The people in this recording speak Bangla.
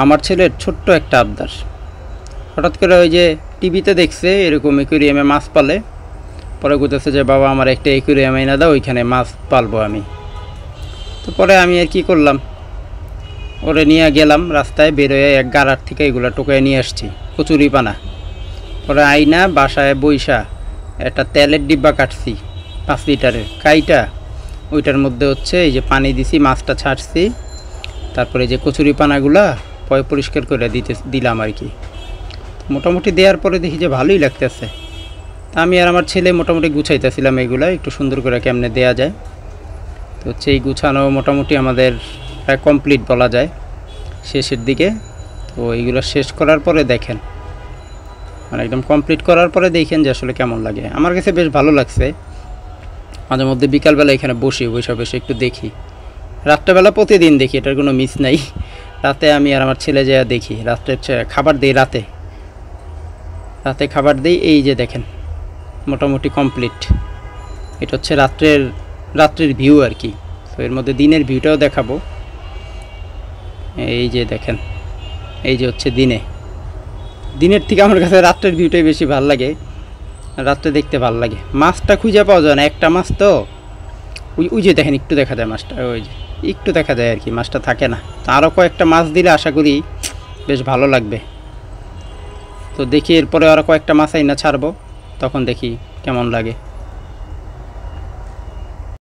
আমার ছেলের ছোট্ট একটা আবদার। হঠাৎ করে ওই যে টিভিতে দেখছে এরকম অ্যাকুরিয়ামে মাছ পালে, পরে বলতেছে যে বাবা আমার একটা অ্যাকুরিয়াম এনে দাও, ওইখানে মাছ পালবো আমি। তো পরে আমি আর কি করলাম, ওরে নিয়ে গেলাম রাস্তায় বেরোয় এক গাড়ার থেকে এগুলো টোকায় নিয়ে আসছি কচুরি পানা। পরে আইনা বাসায় বইসা একটা তেলের ডিব্বা কাটছি 5 লিটারের, কাইটা ওইটার মধ্যে এই যে পানি দিছি, মাছটা ছাড়ছি, তারপরে যে কচুরি পানাগুলা পরিষ্কার করে দিলাম আর কি। মোটামুটি দেওয়ার পরে দেখি যে ভালোই লাগতেছে। তা আমি আর আমার ছেলে মোটামুটি গুছাইতেছিলাম এগুলো একটু সুন্দর করে কেমনে দেয়া যায়। তো এই গুছানো মোটামুটি আমাদের প্রায় কমপ্লিট বলা যায়, শেষের দিকে। তো এইগুলো শেষ করার পরে দেখেন, মানে একদম কমপ্লিট করার পরে দেখেন যে আসলে কেমন লাগে। আমার কাছে বেশ ভালো লাগছে। মাঝে মধ্যে বিকালবেলা এখানে বসে একটু দেখি। রাত্রেবেলা প্রতিদিন দেখি, এটার কোনো মিস নাই। রাতে আমি আর আমার ছেলে যা দেখি, রাত্রে খাবার দিই, রাতে খাবার দিই। এই যে দেখেন মোটামুটি কমপ্লিট। এটা হচ্ছে রাত্রের ভিউ আর কি। তো এর মধ্যে দিনের ভিউটাও দেখাবো। এই যে দেখেন, এই যে হচ্ছে দিনের থেকে আমার কাছে রাত্রের ভিউটাই বেশি ভালো লাগে, রাত্রে দেখতে ভালো লাগে। মাছটা খুঁজে পাওয়া যায় না, একটা মাছ তো ওই যে দেখেন একটু দেখা যায় মাছটা, ওই যে একটু দেখা যায় আর কি, মাছটা থাকে না। তো আরও কয়েকটা মাছ দিলে আশা করি বেশ ভালো লাগবে। তো দেখি এরপরে আরও কয়েকটা মাছ আইনা ছাড়বো, তখন দেখি কেমন লাগে।